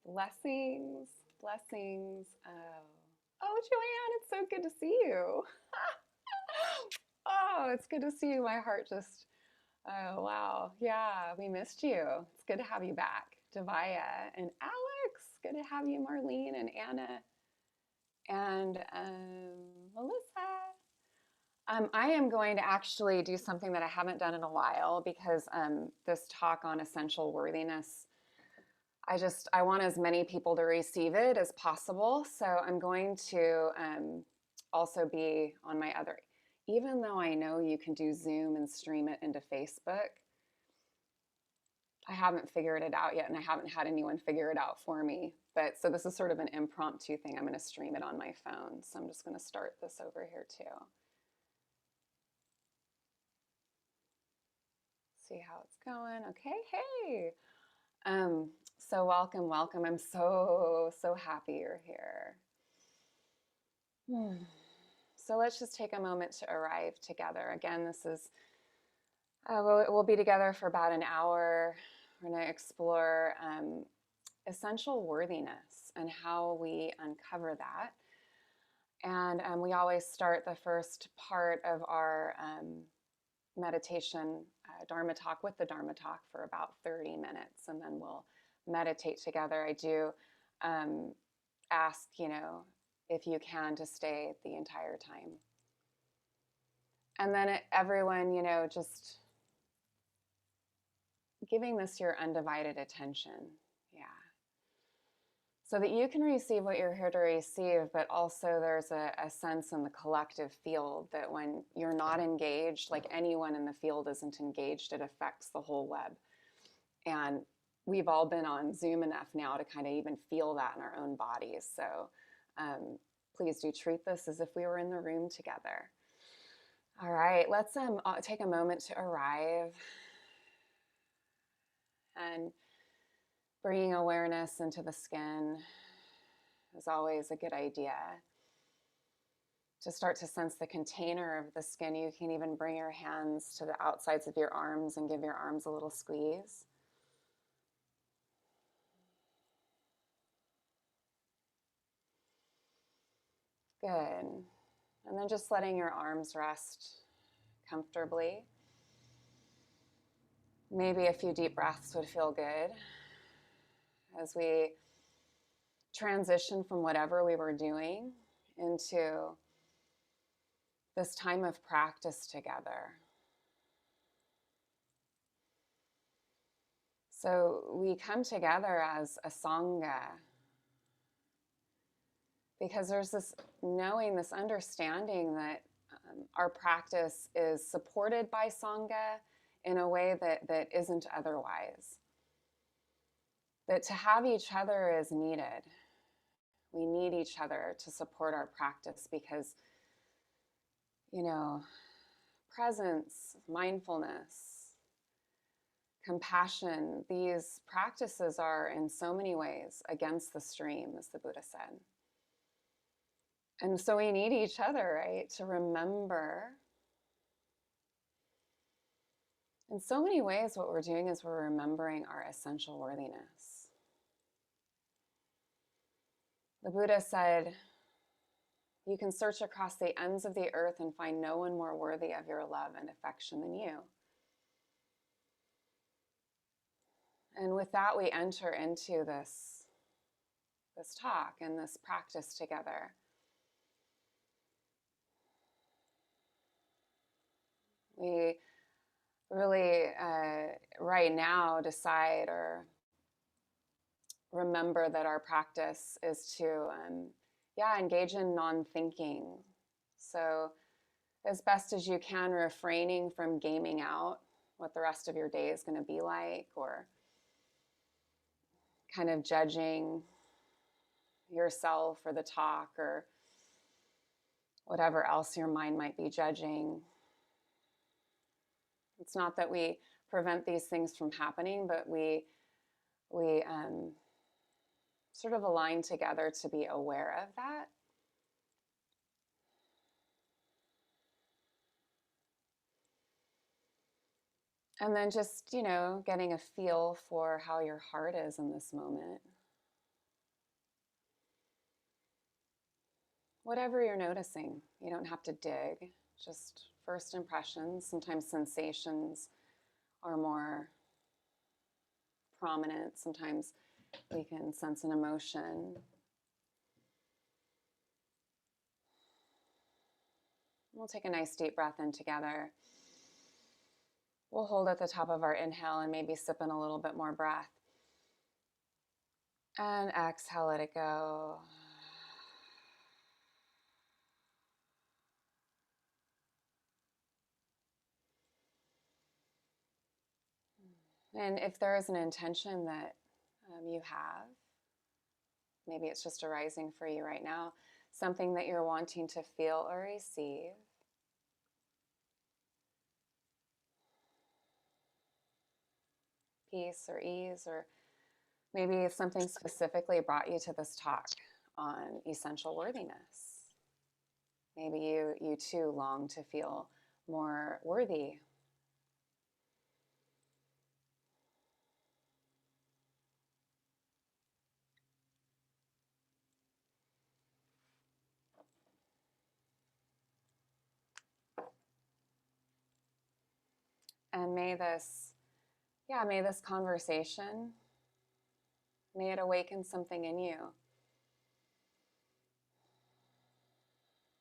Blessings, blessings. Oh, Joanne, it's so good to see you. Oh, it's good to see you. My heart just, oh, wow. Yeah, we missed you. It's good to have you back. Devaya and Alex, good to have you, Marlene and Anna and Melissa. I am going to actually do something that I haven't done in a while because this talk on essential worthiness, I want as many people to receive it as possible. So I'm going to also be on my other, even though I know you can do Zoom and stream it into Facebook, I haven't figured it out yet and I haven't had anyone figure it out for me. But so this is sort of an impromptu thing. I'm going to stream it on my phone. So I'm just going to start this over here too. See how it's going. Okay, hey. So welcome, welcome. I'm so happy you're here. So let's just take a moment to arrive together. Again, this is, we'll be together for about an hour. We're going to explore essential worthiness and how we uncover that. And we always start the first part of our meditation Dharma talk with the Dharma talk for about 30 minutes, and then we'll meditate together. I do ask, if you can, to stay the entire time. And then everyone, just giving this your undivided attention. Yeah. So that you can receive what you're here to receive, but also there's a sense in the collective field that when you're not engaged, like anyone in the field isn't engaged, it affects the whole web. And we've all been on Zoom enough now to kind of even feel that in our own bodies. So please do treat this as if we were in the room together. All right, let's take a moment to arrive and bringing awareness into the skin is always a good idea. To start to sense the container of the skin, you can even bring your hands to the outsides of your arms and give your arms a little squeeze. Good. And then just letting your arms rest comfortably. Maybe a few deep breaths would feel good as we transition from whatever we were doing into this time of practice together. So we come together as a sangha because there's this knowing, this understanding that our practice is supported by sangha in a way that isn't otherwise. That to have each other is needed. We need each other to support our practice because, presence, mindfulness, compassion, these practices are in so many ways against the stream, as the Buddha said. And so we need each other, right, to remember. In so many ways, what we're doing is we're remembering our essential worthiness. The Buddha said, you can search across the ends of the earth and find no one more worthy of your love and affection than you. And with that, we enter into this talk and this practice together. We really, right now, decide or remember that our practice is to, engage in non-thinking. So as best as you can, refraining from gaming out what the rest of your day is going to be like, or kind of judging yourself or the talk or whatever else your mind might be judging. It's not that we prevent these things from happening, but we sort of align together to be aware of that. And then just, getting a feel for how your heart is in this moment. whatever you're noticing. You don't have to dig, just first impressions. Sometimes sensations are more prominent. Sometimes we can sense an emotion. We'll take a nice deep breath in together. We'll hold at the top of our inhale and maybe sip in a little bit more breath. And exhale, let it go. And if there is an intention that you have, maybe it's just arising for you right now, something that you're wanting to feel or receive, peace or ease, or maybe something specifically brought you to this talk on essential worthiness. Maybe you too long to feel more worthy. And may this conversation, may it awaken something in you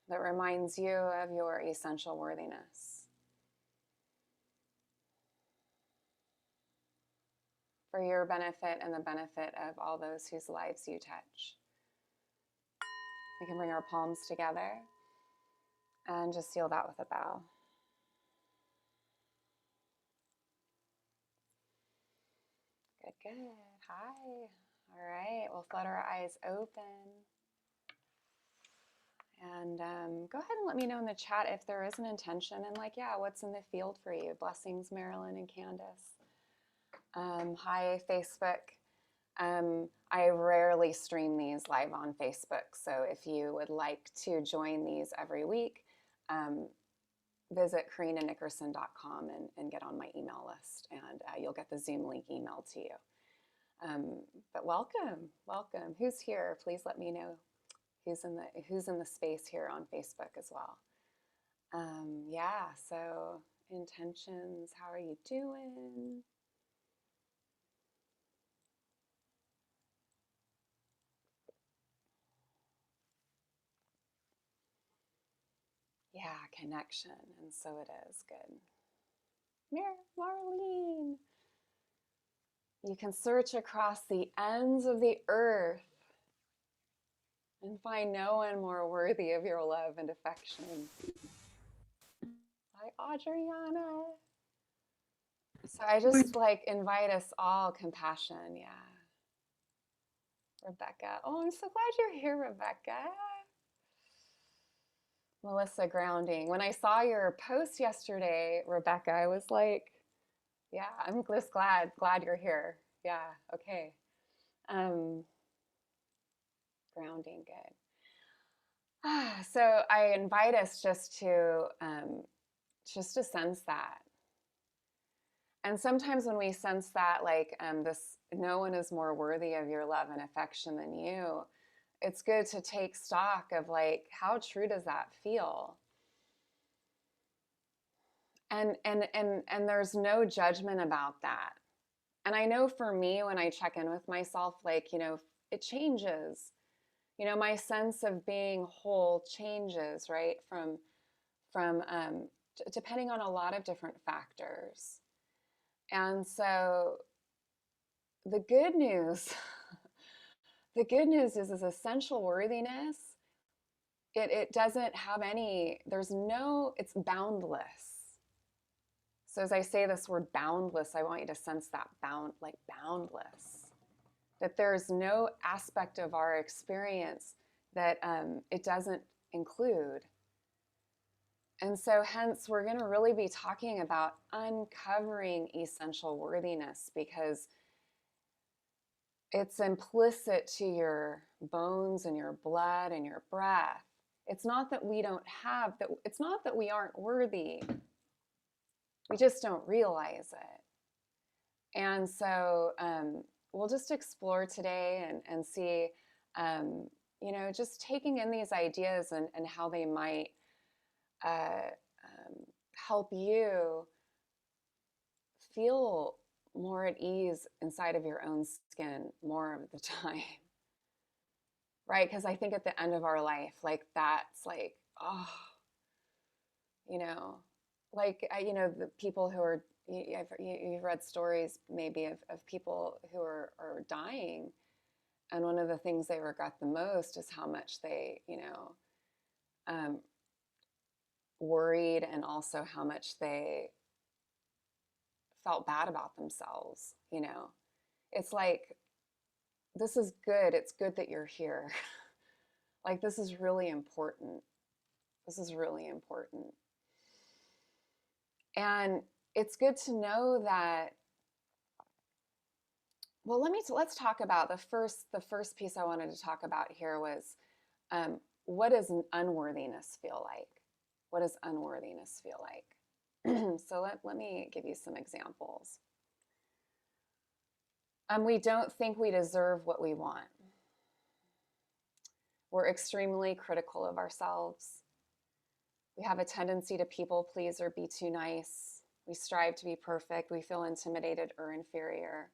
that reminds you of your essential worthiness. For your benefit and the benefit of all those whose lives you touch. We can bring our palms together and just seal that with a bow. Good, good. Hi. All right, we'll let our eyes open. And go ahead and let me know in the chat if there is an intention and what's in the field for you. Blessings, Marilyn and Candace. Hi, Facebook. I rarely stream these live on Facebook, so if you would like to join these every week, visit karinanickerson.com and get on my email list, and you'll get the Zoom link emailed to you. But welcome. Who's here? Please let me know who's in the space here on Facebook as well. Yeah, so intentions, how are you doing? Yeah, connection, and so it is. Good. Marlene, you can search across the ends of the earth and find no one more worthy of your love and affection. Hi, Adriana. So I just invite us all compassion. Yeah. Rebecca. Oh, I'm so glad you're here, Rebecca. Melissa, grounding. When I saw your post yesterday, Rebecca, I was like, yeah, I'm just glad you're here. Yeah, okay. Grounding, good. So I invite us just to sense that. And sometimes when we sense that, this, no one is more worthy of your love and affection than you, it's good to take stock of how true does that feel? And there's no judgment about that. And I know for me, when I check in with myself, it changes. My sense of being whole changes, right? From depending on a lot of different factors. And so the good news, is essential worthiness. It doesn't have any, it's boundless. So as I say this word boundless, I want you to sense that boundless. That there's no aspect of our experience that it doesn't include. And so hence we're going to really be talking about uncovering essential worthiness, because it's implicit to your bones and your blood and your breath. It's not that we don't have that. It's not that we aren't worthy. We just don't realize it. And so we'll just explore today and see, just taking in these ideas and how they might help you feel more at ease inside of your own skin more of the time, right? Because I think at the end of our life, like that's like, oh, you know, like, the people who are, you've read stories maybe of people who are dying. And one of the things they regret the most is how much they, worried, and also how much they felt bad about themselves. It's like, this is good. It's good that you're here. Like, this is really important. This is really important. And it's good to know that, well, let's talk about the first piece I wanted to talk about here was, what does unworthiness feel like? What does unworthiness feel like? So let me give you some examples. We don't think we deserve what we want. We're extremely critical of ourselves. We have a tendency to people please or be too nice. We strive to be perfect. We feel intimidated or inferior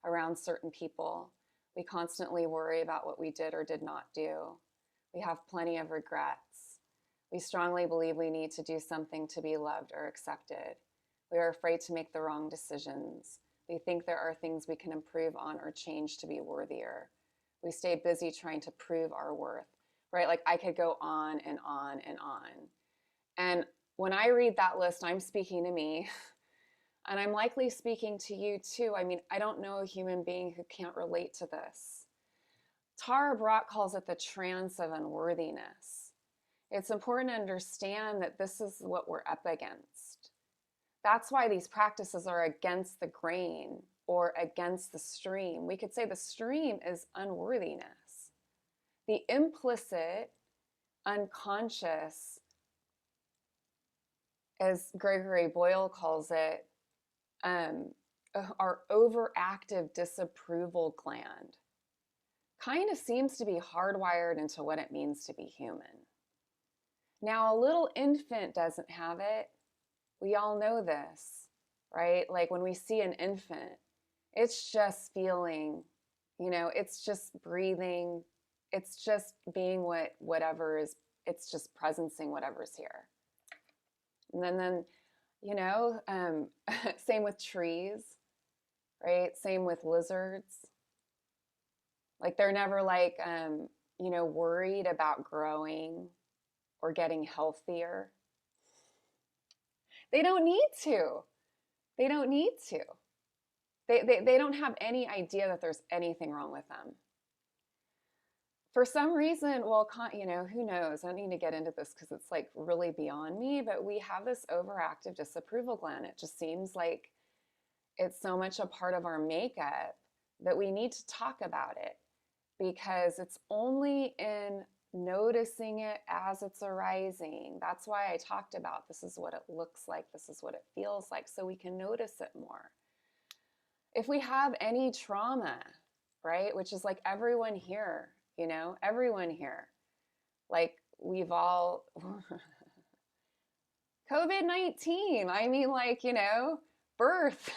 around certain people. We constantly worry about what we did or did not do. We have plenty of regrets. We strongly believe we need to do something to be loved or accepted. We are afraid to make the wrong decisions. We think there are things we can improve on or change to be worthier. We stay busy trying to prove our worth, right? Like, I could go on and on and on. And when I read that list, I'm speaking to me, and I'm likely speaking to you too. I mean, I don't know a human being who can't relate to this. Tara Brach calls it the trance of unworthiness. It's important to understand that this is what we're up against. That's why these practices are against the grain or against the stream. We could say the stream is unworthiness. The implicit, unconscious, as Gregory Boyle calls it, our overactive disapproval gland kind of seems to be hardwired into what it means to be human. Now, a little infant doesn't have it. We all know this, right? Like, when we see an infant, it's just feeling, it's just breathing. It's just being whatever is, it's just presencing whatever's here. And then same with trees, right? Same with lizards. Like, they're never like, worried about growing or getting healthier. They don't need to. They don't need to. They don't have any idea that there's anything wrong with them. For some reason, well, who knows? I don't need to get into this because it's like really beyond me, but we have this overactive disapproval gland. It just seems like it's so much a part of our makeup that we need to talk about it, because it's only in noticing it as it's arising. That's why I talked about this is what it looks like, this is what it feels like, so we can notice it more. If we have any trauma, right, which is like everyone here, everyone here, like we've all, COVID-19, I mean, like, birth,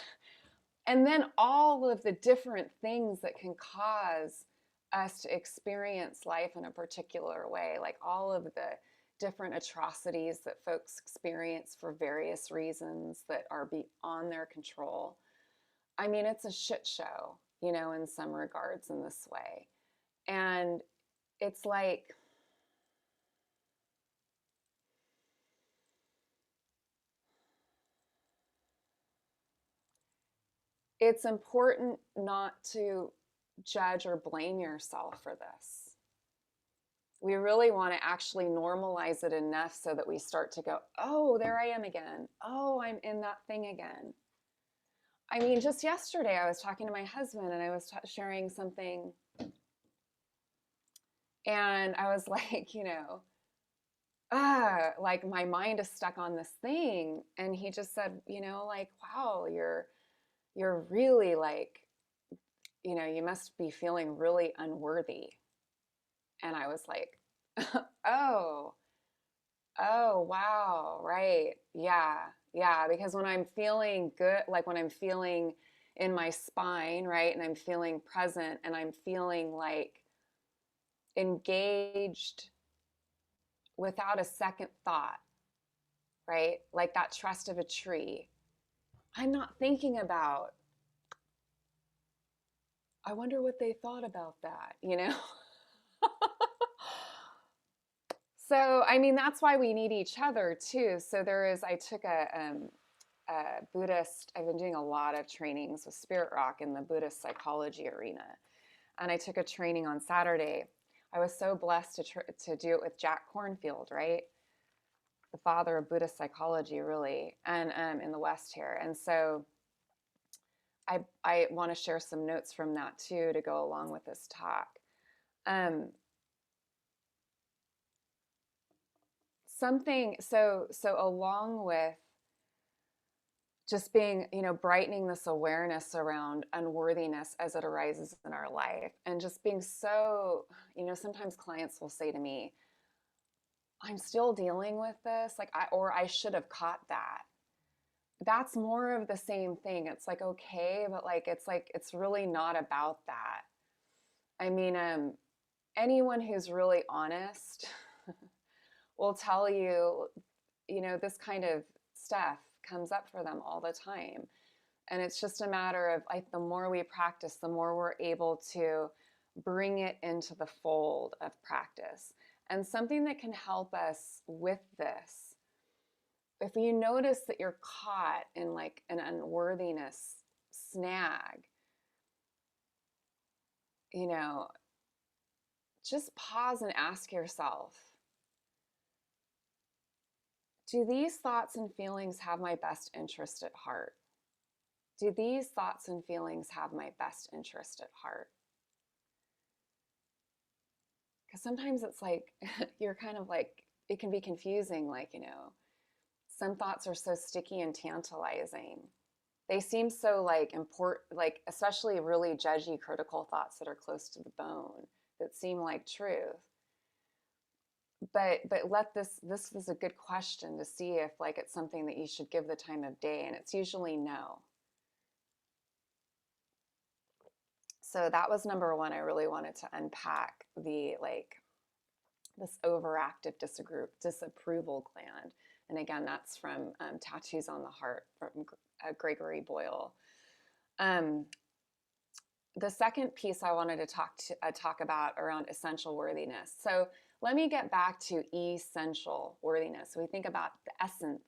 and then all of the different things that can cause us to experience life in a particular way, like all of the different atrocities that folks experience for various reasons that are beyond their control. I mean, it's a shit show, in some regards in this way. And it's like, it's important not to judge or blame yourself for this. We really want to actually normalize it enough so that we start to go, oh, there I am again. Oh, I'm in that thing again. I mean, just yesterday I was talking to my husband and I was sharing something, and I was like, like my mind is stuck on this thing. And he just said, like, wow, you're really like, you must be feeling really unworthy. And I was like, oh, oh, wow, right. Yeah, yeah. Because when I'm feeling good, like when I'm feeling in my spine, right, and I'm feeling present and I'm feeling like engaged without a second thought, right? Like that trust of a tree. I'm not thinking about, I wonder what they thought about that, you know? So, I mean, that's why we need each other too. So I took a Buddhist, I've been doing a lot of trainings with Spirit Rock in the Buddhist psychology arena. And I took a training on Saturday. I was so blessed to do it with Jack Kornfield, right? The father of Buddhist psychology, really, and in the West here. And so I want to share some notes from that too to go along with this talk. Um, so along with just being, brightening this awareness around unworthiness as it arises in our life, and just being so, sometimes clients will say to me, I'm still dealing with this, like I should have caught that. That's more of the same thing. It's like, okay, but it's really not about that. I mean, anyone who's really honest will tell you, this kind of stuff comes up for them all the time. And it's just a matter of like, the more we practice, the more we're able to bring it into the fold of practice. And something that can help us with this, if you notice that you're caught in like an unworthiness snag, just pause and ask yourself, do these thoughts and feelings have my best interest at heart? Do these thoughts and feelings have my best interest at heart? Because sometimes it's like, you're kind of like, it can be confusing. Like, some thoughts are so sticky and tantalizing. They seem so like important, like especially really judgy, critical thoughts that are close to the bone that seem like truth. But this is a good question to see if like it's something that you should give the time of day, and it's usually no. So that was number one. I really wanted to unpack the like this overactive disapproval gland. And again, that's from Tattoos on the Heart from Gregory Boyle. The second piece I wanted to talk about around essential worthiness. So let me get back to essential worthiness. We think about the essence,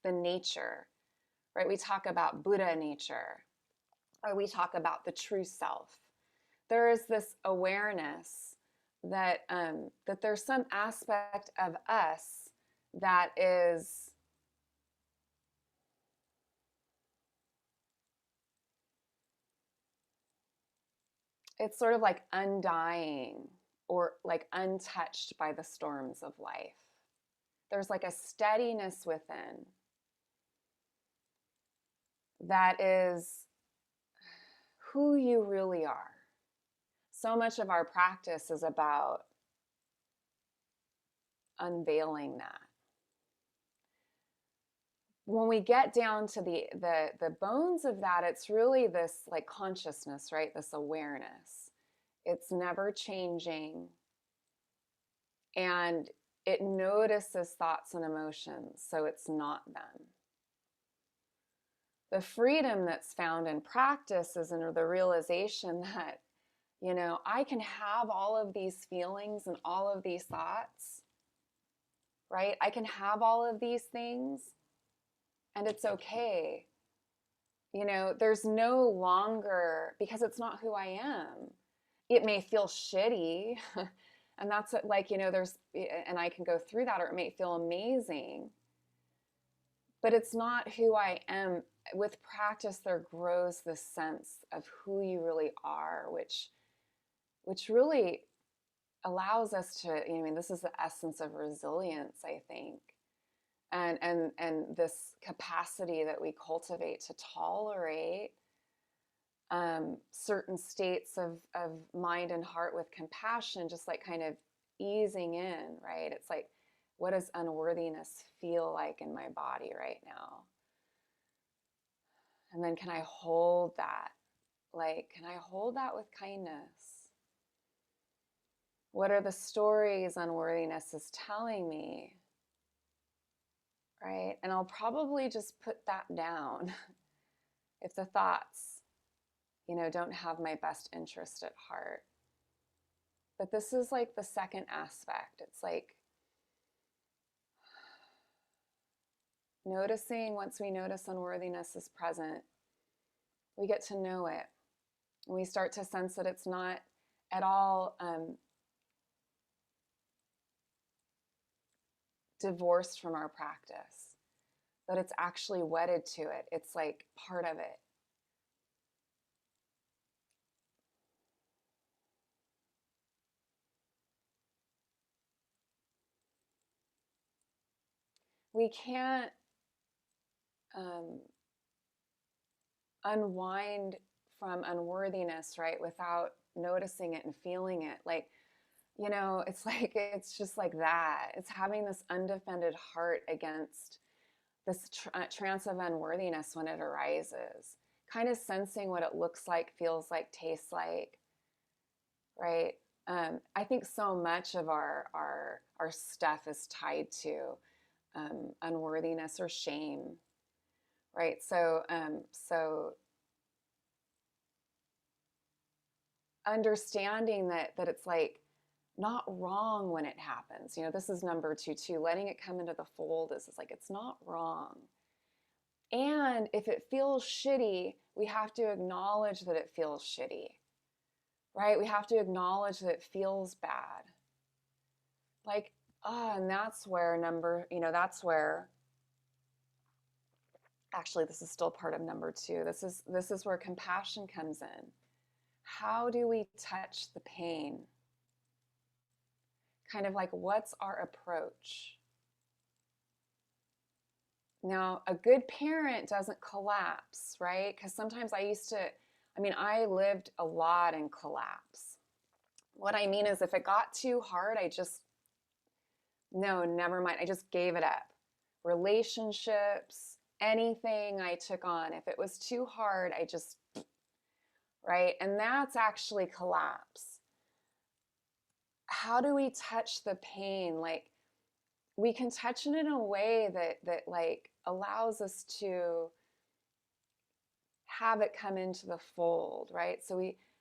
the nature, right? We talk about Buddha nature, or we talk about the true self. There is this awareness that that there's some aspect of us that is it's sort of like undying or like untouched by the storms of life. There's like a steadiness within that is who you really are. So much of our practice is about unveiling that. When we get down to the bones of that, it's really this like consciousness, right? This awareness. It's never changing. And it notices thoughts and emotions, so it's not them. The freedom that's found in practice is in the realization that, I can have all of these feelings and all of these thoughts, right? I can have all of these things, and it's okay. There's no longer, because it's not who I am. It may feel shitty, and that's like, and I can go through that, or it may feel amazing, but it's not who I am. With practice, there grows this sense of who you really are, which really allows us to, this is the essence of resilience, I think. And this capacity that we cultivate to tolerate certain states of mind and heart with compassion, just like kind of easing in, right? It's like, what does unworthiness feel like in my body right now? And then can I hold that? Like, can I hold that with kindness? What are the stories unworthiness is telling me? Right? And I'll probably just put that down if the thoughts, don't have my best interest at heart. But this is like the second aspect. It's like noticing, once we notice unworthiness is present, we get to know it. And we start to sense that it's not at all divorced from our practice, that it's actually wedded to it. It's like part of it. We can't unwind from unworthiness, right, without noticing it and feeling it. Like, it's just like that. It's having this undefended heart against this trance of unworthiness when it arises, kind of sensing what it looks like, feels like, tastes like, right? I think so much of our stuff is tied to unworthiness or shame, right? So understanding that it's like not wrong when it happens. This is number two too. Letting it come into the fold is like, it's not wrong. And if it feels shitty, we have to acknowledge that it feels shitty, right? We have to acknowledge that it feels bad. Like, and that's where actually, this is still part of number two. This is where compassion comes in. How do we touch the pain? Kind of like, what's our approach? Now, a good parent doesn't collapse, right? Because sometimes I lived a lot in collapse. What I mean is, if it got too hard, no, never mind. I just gave it up. Relationships, anything I took on, if it was too hard, right? And that's actually collapse. How do we touch the pain? Like, we can touch it in a way that like allows us to have it come into the fold, right? So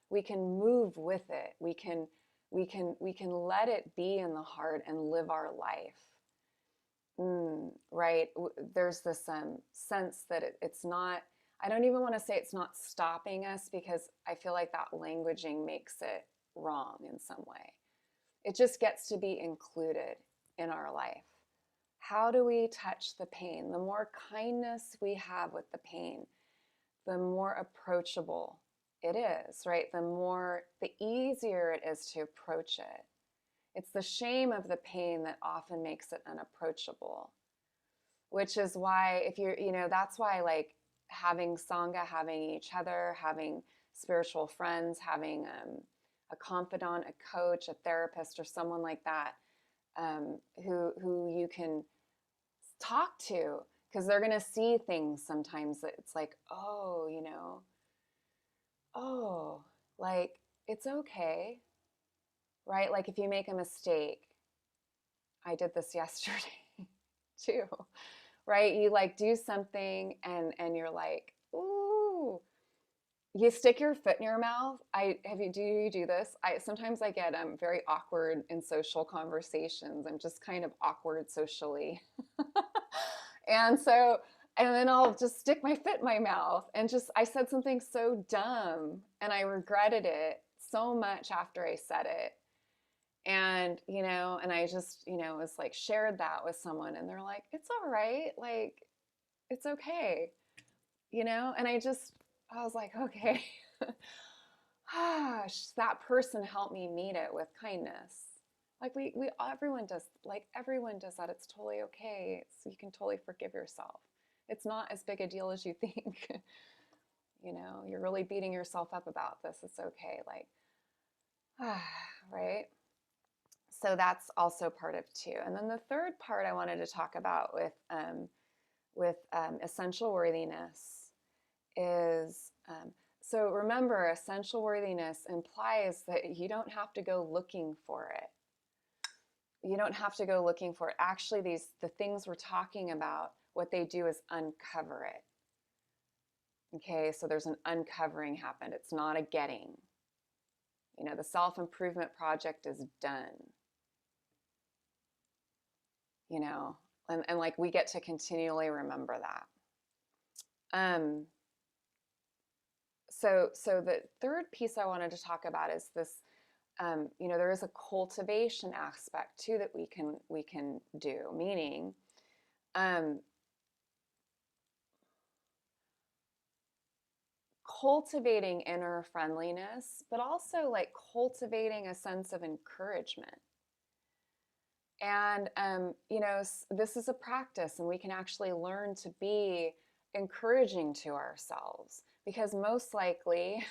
we can move with it. We can let it be in the heart and live our life. Right? There's this sense that it's not, I don't even want to say it's not stopping us, because I feel like that languaging makes it wrong in some way. It just gets to be included in our life. How do we touch the pain? The more kindness we have with the pain, the more approachable it is, right? The easier it is to approach it. It's the shame of the pain that often makes it unapproachable, which is why that's why, like, having Sangha, having each other, having spiritual friends, having a confidant, a coach, a therapist, or someone like that, who you can talk to, because they're going to see things sometimes that it's like, oh, like, it's okay, right? Like, if you make a mistake, I did this yesterday too, right? You like do something and you're like, ooh, you stick your foot in your mouth. Do you do this? Sometimes I get very awkward in social conversations. I'm just kind of awkward socially. And then I'll just stick my foot in my mouth and I said something so dumb and I regretted it so much after I said it. And, and I just, was like, shared that with someone and they're like, it's all right. Like, it's okay. And I was like, okay, gosh, that person helped me meet it with kindness. Like everyone does that. It's totally okay. You can totally forgive yourself. It's not as big a deal as you think. You're really beating yourself up about this. It's okay. Like, right. So that's also part of 2. And then the third part I wanted to talk about with essential worthiness is, so remember, essential worthiness implies that you don't have to go looking for it. You don't have to go looking for it. Actually, the things we're talking about, what they do is uncover it. Okay, so there's an uncovering happened. It's not a getting. You know, the self-improvement project is done. You know, and like we get to continually remember that. So the third piece I wanted to talk about is this. You know, there is a cultivation aspect too that we can do. Meaning, cultivating inner friendliness, but also like cultivating a sense of encouragement. And, you know, this is a practice, and we can actually learn to be encouraging to ourselves, because most likely,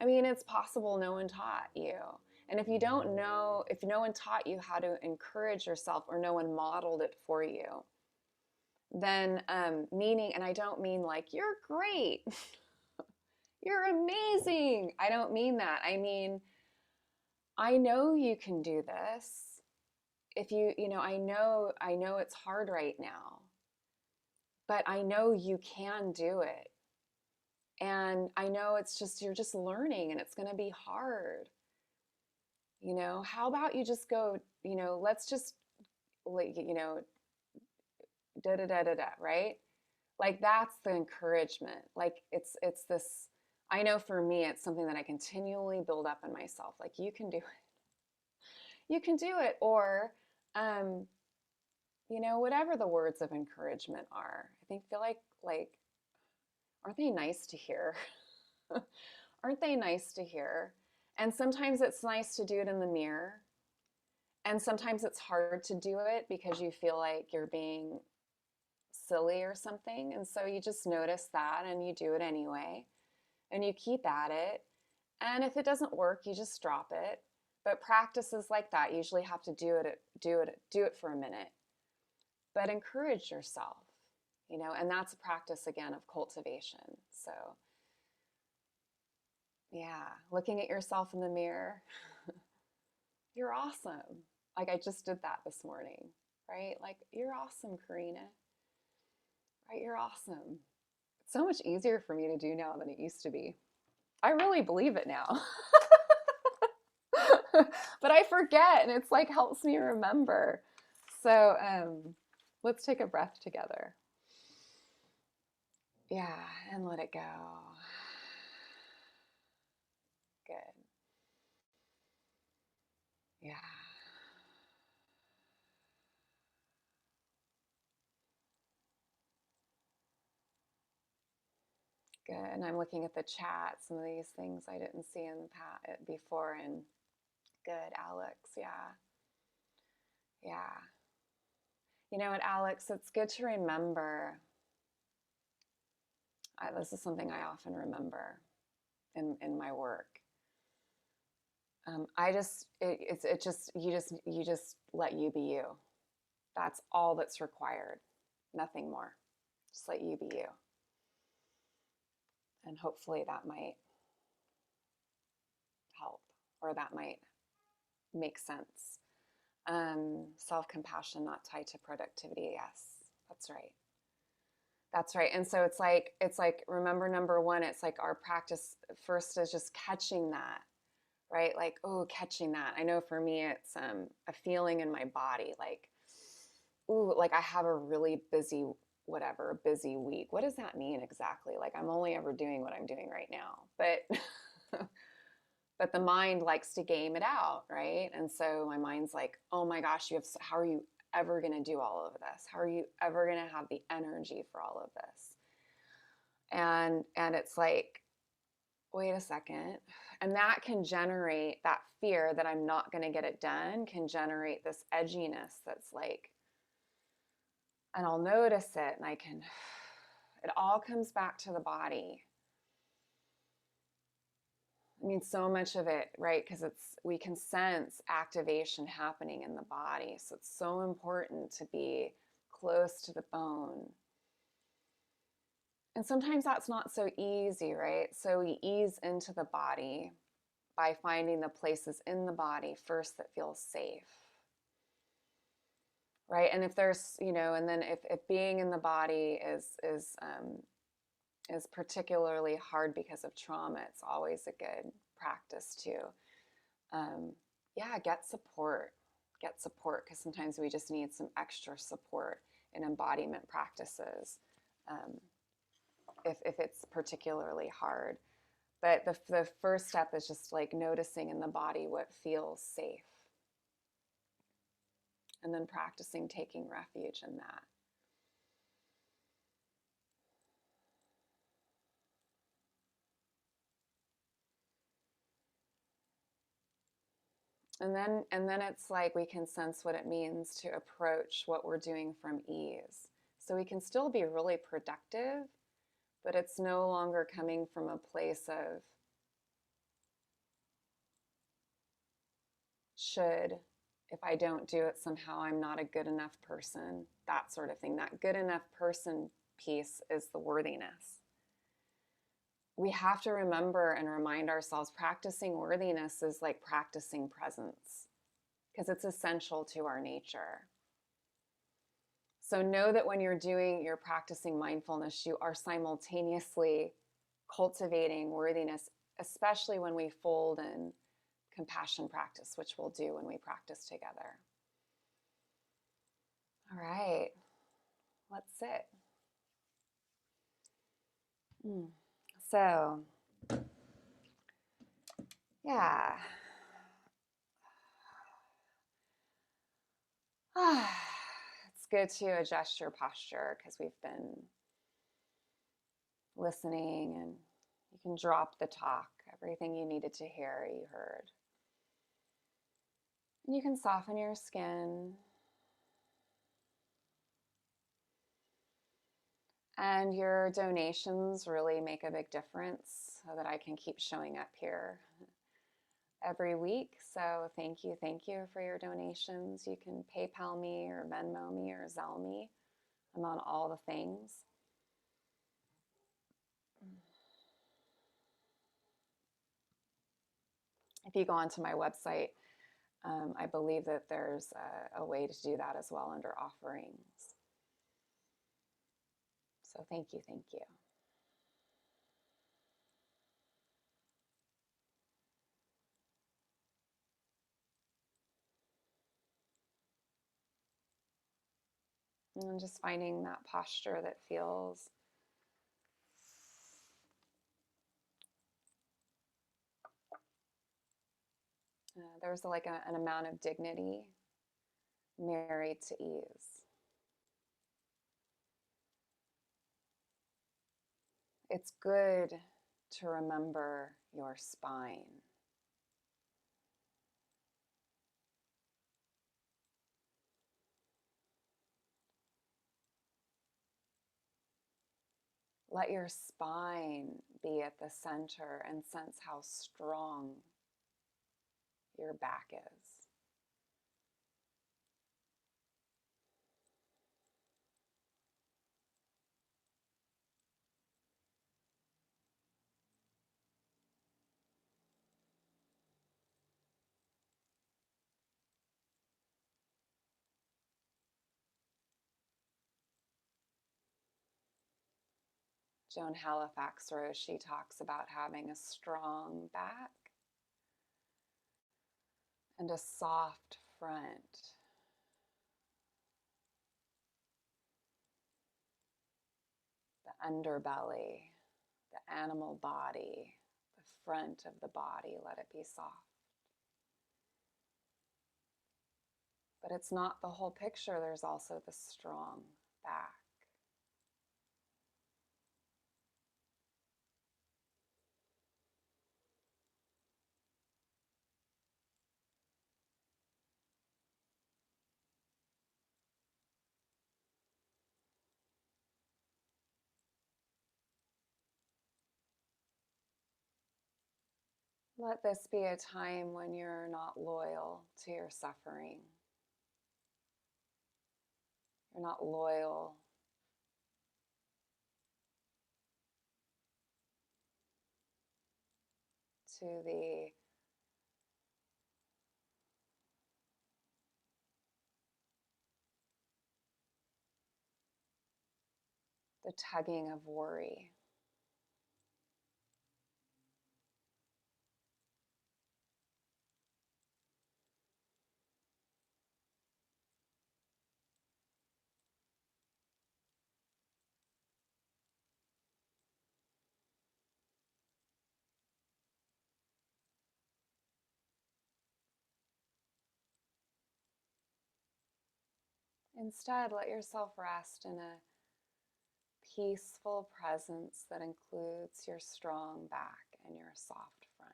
I mean, it's possible no one taught you. And if you don't know, if no one taught you how to encourage yourself, or no one modeled it for you, then meaning, and I don't mean like, you're great, you're amazing. I don't mean that. I mean, I know you can do this. If you know, I know it's hard right now, but I know you can do it. And I know it's just, you're just learning, and it's going to be hard. You know, how about you just go, you know, let's just, you know, da da da da da, right? Like that's the encouragement. Like it's this, I know for me, it's something that I continually build up in myself. Like, you can do it. You can do it. Or, you know, whatever the words of encouragement are, I feel like, aren't they nice to hear? Aren't they nice to hear? And sometimes it's nice to do it in the mirror. And sometimes it's hard to do it because you feel like you're being silly or something. And so you just notice that and you do it anyway. And you keep at it. And if it doesn't work, you just drop it. But practices like that usually have to do it for a minute. But encourage yourself, you know, and that's a practice again of cultivation. So yeah, looking at yourself in the mirror, you're awesome. Like I just did that this morning, right? Like, you're awesome, Karina, right? You're awesome. It's so much easier for me to do now than it used to be. I really believe it now. But I forget, and it's like helps me remember. So let's take a breath together. Yeah, and let it go. Good. Yeah. Good. And I'm looking at the chat, some of these things I didn't see in before, and good, Alex. Yeah. Yeah. You know what, Alex, it's good to remember. This is something I often remember in my work. You just let you be you. That's all that's required. Nothing more. Just let you be you. And hopefully that might help, or that might make sense. Self-compassion not tied to productivity. Yes, that's right. That's right. And so it's like, remember, number one, it's like our practice first is just catching that, right? Like, oh, catching that. I know for me, it's a feeling in my body, like, ooh, like I have a really busy week. What does that mean exactly? Like, I'm only ever doing what I'm doing right now. But but the mind likes to game it out, right? And so my mind's like, oh my gosh, how are you ever going to do all of this? How are you ever going to have the energy for all of this? And it's like, wait a second. And that can generate that fear that I'm not going to get it done, can generate this edginess that's like, and I'll notice it, and it all comes back to the body. I mean, so much of it, right? Because we can sense activation happening in the body. So it's so important to be close to the bone. And sometimes that's not so easy, right? So we ease into the body by finding the places in the body first that feel safe, right? And if there's, and then if being in the body is particularly hard because of trauma, it's always a good practice to, get support. Get support, because sometimes we just need some extra support in embodiment practices, if it's particularly hard. But the first step is just like noticing in the body what feels safe, and then practicing taking refuge in that. And then it's like we can sense what it means to approach what we're doing from ease. So we can still be really productive, but it's no longer coming from a place of should. If I don't do it, somehow I'm not a good enough person, that sort of thing. That good enough person piece is the worthiness. We have to remember and remind ourselves practicing worthiness is like practicing presence, because it's essential to our nature. So know that when you're practicing mindfulness, you are simultaneously cultivating worthiness, especially when we fold in compassion practice, which we'll do when we practice together. All right, let's sit. So, yeah. It's good to adjust your posture because we've been listening, and you can drop the talk. Everything you needed to hear, you heard. And you can soften your skin. And your donations really make a big difference so that I can keep showing up here every week. So thank you for your donations. You can PayPal me or Venmo me or Zelle me. I'm on all the things. If you go onto my website, I believe that there's a way to do that as well under offerings. So thank you. And just finding that posture that feels there's like an amount of dignity married to ease. It's good to remember your spine. Let your spine be at the center and sense how strong your back is. Joan Halifax Rose, she talks about having a strong back and a soft front. The underbelly, the animal body, the front of the body, let it be soft. But it's not the whole picture. There's also the strong back. Let this be a time when you're not loyal to your suffering. You're not loyal to the tugging of worry. Instead, let yourself rest in a peaceful presence that includes your strong back and your soft front.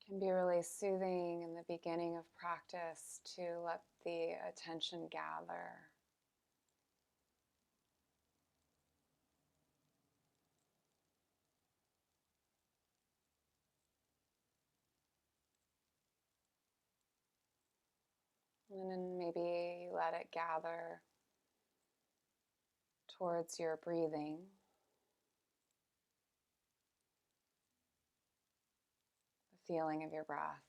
It can be really soothing in the beginning of practice to let the attention gather. And then maybe you let it gather towards your breathing. The feeling of your breath.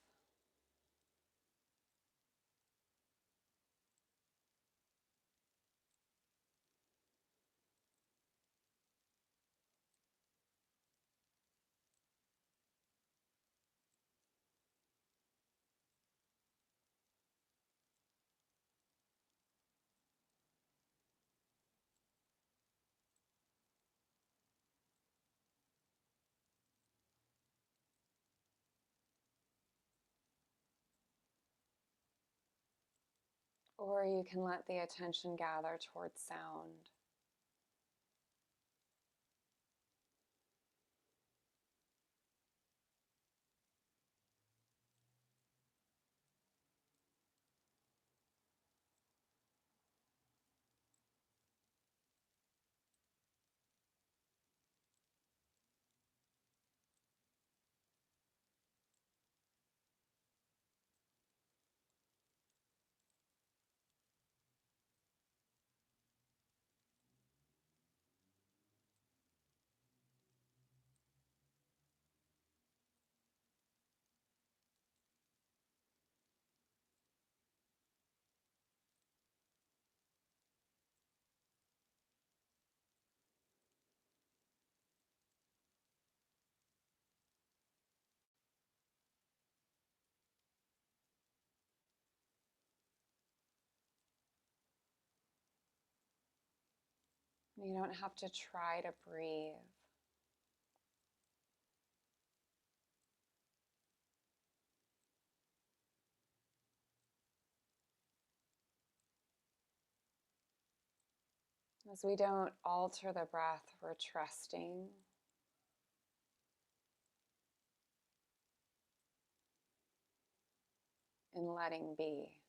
Or you can let the attention gather towards sound. You don't have to try to breathe. As we don't alter the breath, we're trusting in letting be.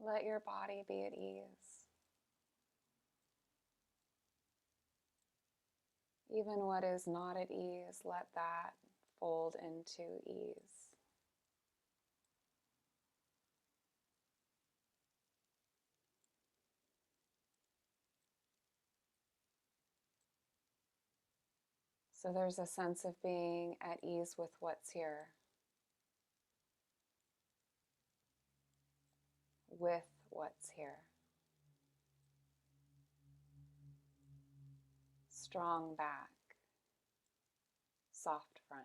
Let your body be at ease. Even what is not at ease, let that fold into ease. So there's a sense of being at ease with what's here, with what's here. Strong back, soft front.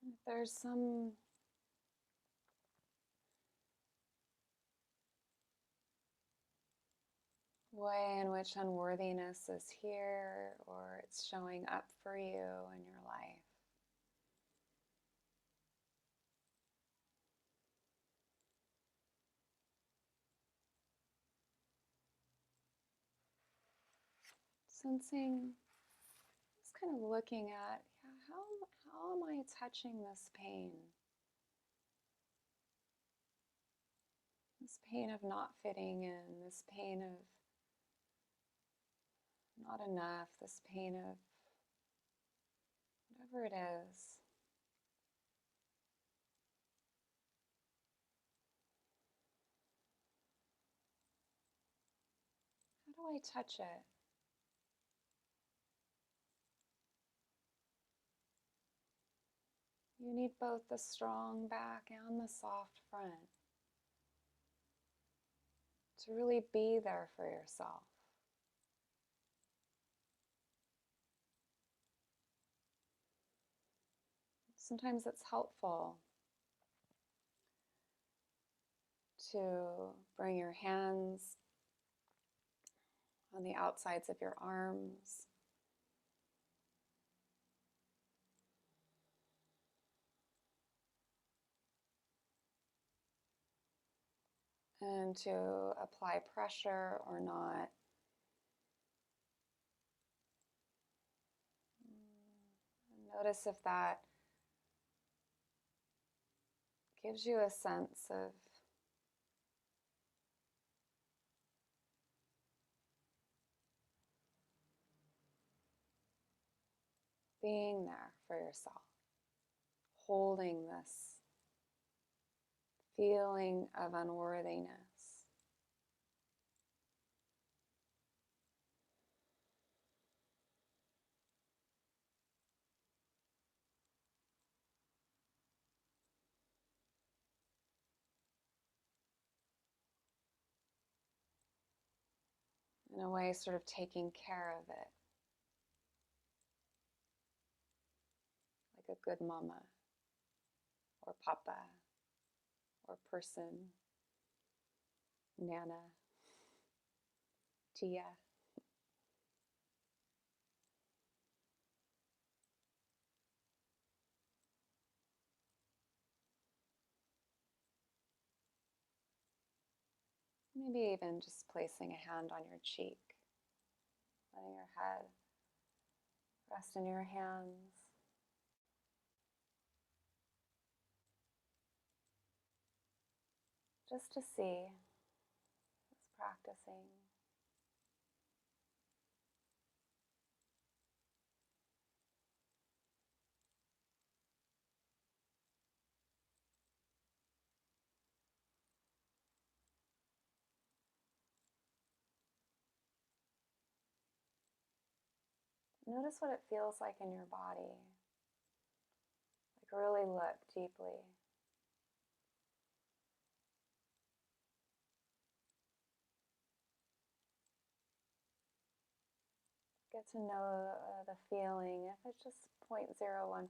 If there's some way in which unworthiness is here or it's showing up for you in your life, sensing, just kind of looking at, yeah, how am I touching this pain? This pain of not fitting in, this pain of not enough, this pain of whatever it is. How do I touch it? You need both the strong back and the soft front to really be there for yourself. Sometimes it's helpful to bring your hands on the outsides of your arms, and to apply pressure or not. Notice if that gives you a sense of being there for yourself, holding this feeling of unworthiness. In a way, sort of taking care of it, like a good mama or papa or person, nana, tia. Maybe even just placing a hand on your cheek, letting your head rest in your hands. Just to see, just practicing. Notice what it feels like in your body. Like really look deeply. Get to know the feeling, if it's just 0.01%.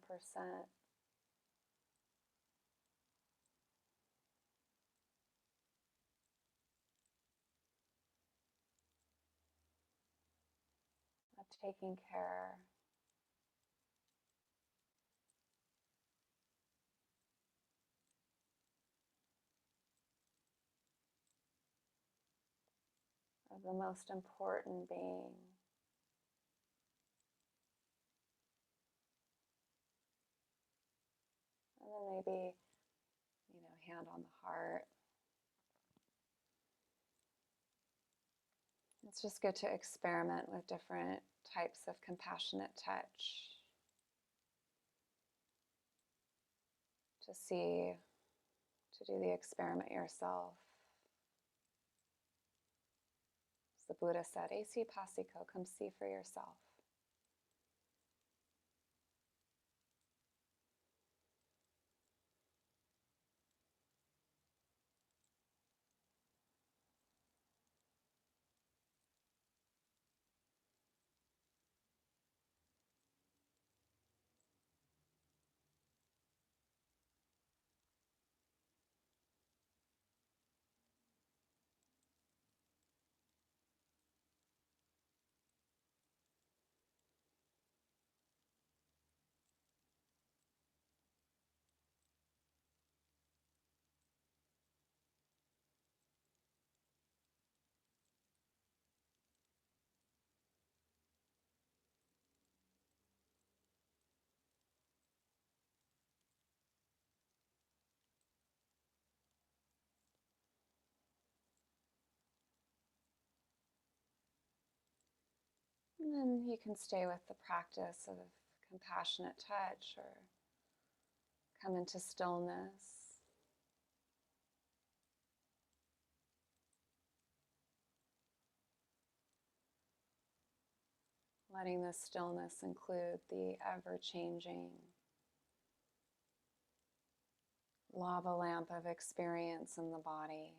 Of taking care. Of the most important being. And then maybe, hand on the heart. It's just good to experiment with different types of compassionate touch to see, to do the experiment yourself. As the Buddha said, "Esi passiko," come see for yourself. And then you can stay with the practice of compassionate touch or come into stillness. Letting this stillness include the ever-changing lava lamp of experience in the body.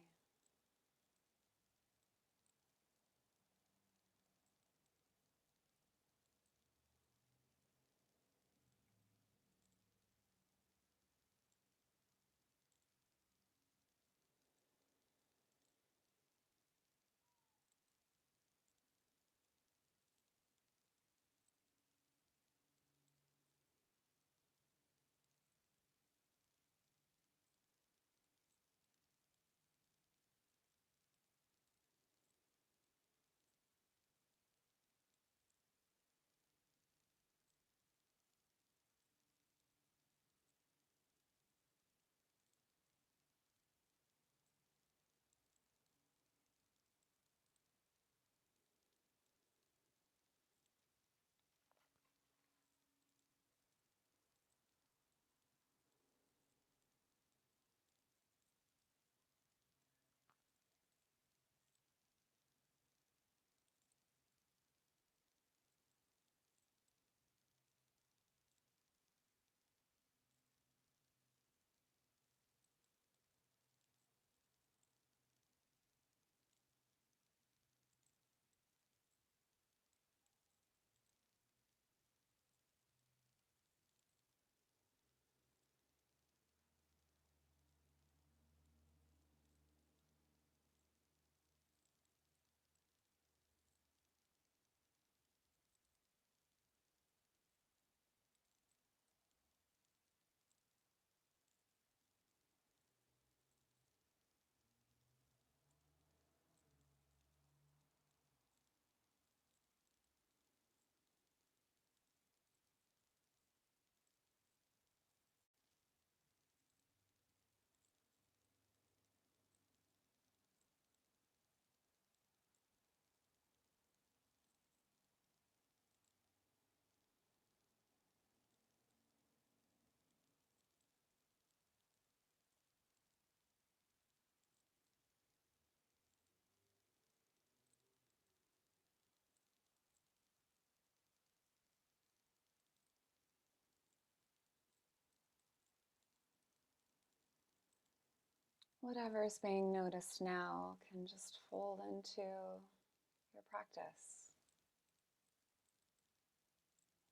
whatever is being noticed now can just fold into your practice.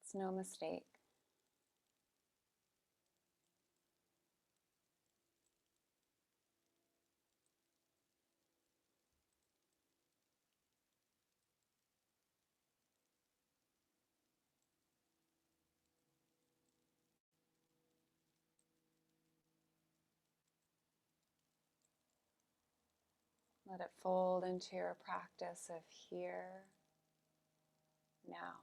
It's no mistake. Let it fold into your practice of here, now.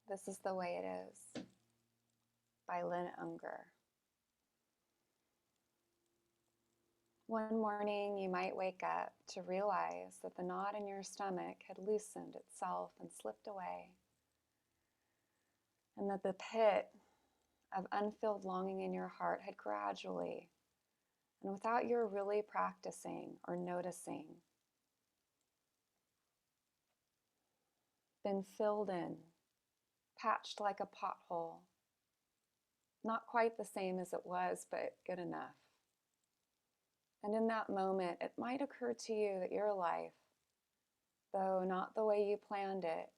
This is the Way It Is by Lynn Unger. One morning you might wake up to realize that the knot in your stomach had loosened itself and slipped away, and that the pit of unfilled longing in your heart had gradually, and without your really practicing or noticing, been filled in, patched like a pothole. Not quite the same as it was, but good enough. And in that moment, it might occur to you that your life, though not the way you planned it,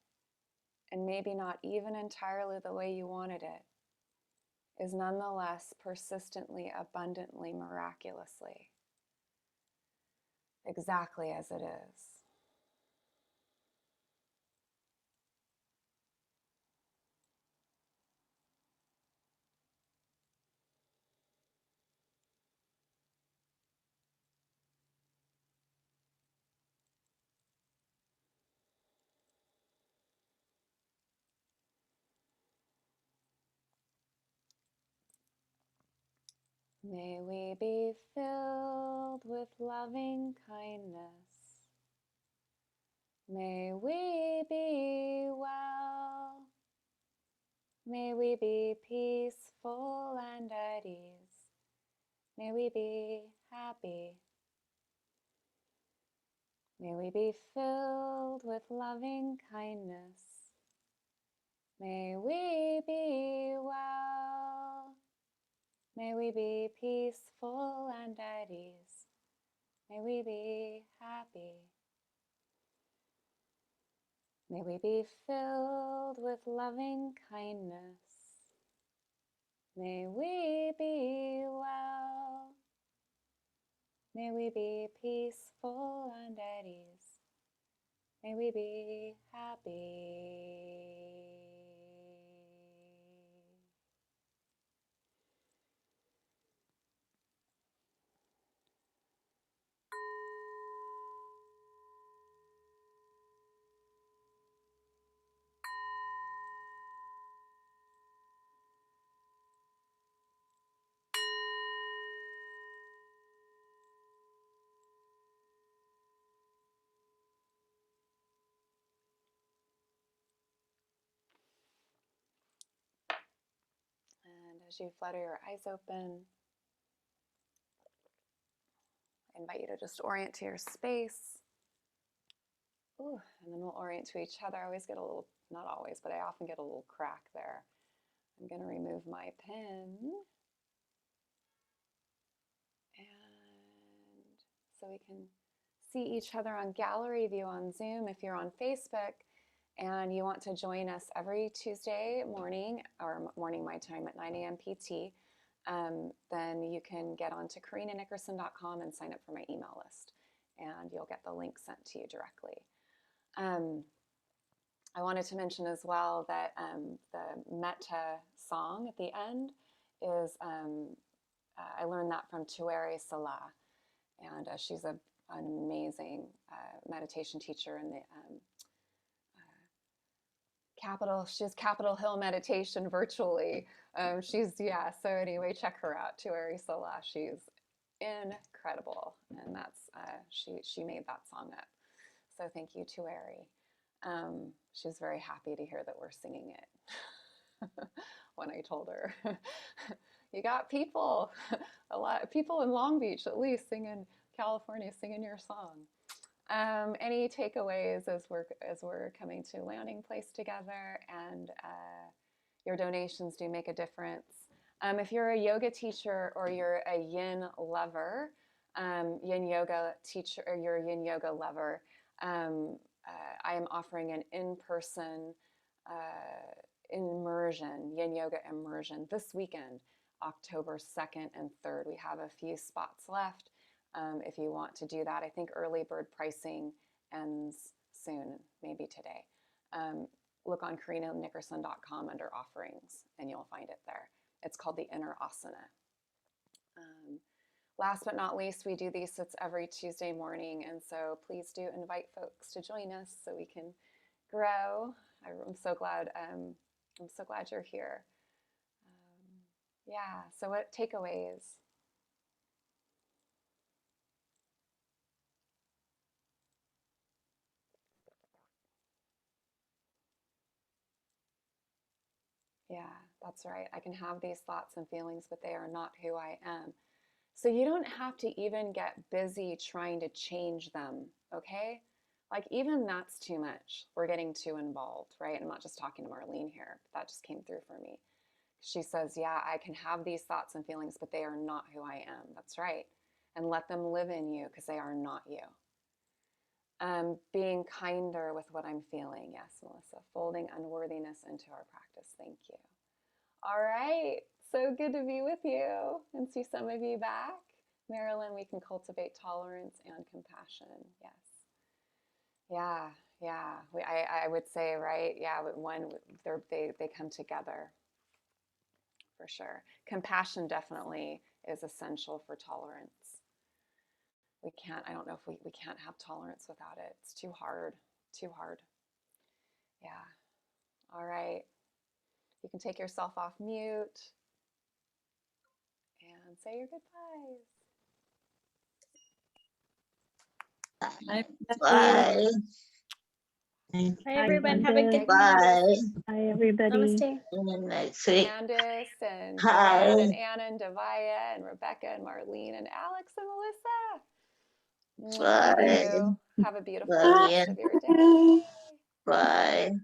and maybe not even entirely the way you wanted it, is nonetheless persistently, abundantly, miraculously, exactly as it is. May we be filled with loving kindness. May we be well. May we be peaceful and at ease. May we be happy. May we be filled with loving kindness. May we be well. May we be peaceful and at ease. May we be happy. May we be filled with loving kindness. May we be well. May we be peaceful and at ease. May we be happy. And as you flutter your eyes open, I invite you to just orient to your space. Ooh, and then we'll orient to each other. I always get a little, not always, but I often get a little crack there. I'm going to remove my pen. And so we can see each other on gallery view on Zoom. If you're on Facebook and you want to join us every Tuesday morning, or morning my time at 9 a.m. PT, then you can get onto karinanickerson.com and sign up for my email list, and you'll get the link sent to you directly. I wanted to mention as well that the metta song at the end is, I learned that from Tuere Salah, and she's an amazing meditation teacher in the She's Capitol Hill meditation virtually. Yeah. So anyway, check her out, Tueri Sola. She's incredible, and that's she made that song up. So thank you, Tueri. She was very happy to hear that we're singing it. When I told her, you got people, a lot of people in Long Beach at least singing California, singing your song. Any takeaways as we're coming to landing place together, and your donations do make a difference. If you're a yoga teacher or you're a yin lover, yin yoga teacher, or you're a yin yoga lover, I am offering an in-person immersion, yin yoga immersion this weekend, October 2nd and 3rd. We have a few spots left. If you want to do that, I think early bird pricing ends soon, maybe today. Look on karinanickerson.com under offerings and you'll find it there. It's called the Inner Asana. Last but not least, we do these sits every Tuesday morning, and so please do invite folks to join us so we can grow. I'm so glad you're here. Yeah. So what takeaways? Yeah, that's right. I can have these thoughts and feelings, but they are not who I am. So you don't have to even get busy trying to change them, okay? Like even that's too much. We're getting too involved, right? I'm not just talking to Marlene here, but that just came through for me. She says, yeah, I can have these thoughts and feelings, but they are not who I am. That's right. And let them live in you because they are not you. Being kinder with what I'm feeling. Yes, Melissa. Folding unworthiness into our practice. Thank you. All right. So good to be with you and see some of you back. Marilyn, we can cultivate tolerance and compassion. Yes. Yeah. Yeah. I would say, right? Yeah. When they come together for sure. Compassion definitely is essential for tolerance. I don't know if we can't have tolerance without it. It's too hard. Too hard. Yeah. All right. You can take yourself off mute and say your goodbyes. Bye. Hi, everyone. Have a good Bye. Bye, everybody. Namaste. Next week. Candace and Hi. Joanne and Anna and Devaya and Rebecca and Marlene and Alex and Melissa. Love Bye. you. Have a beautiful Love rest you. of your day. Bye.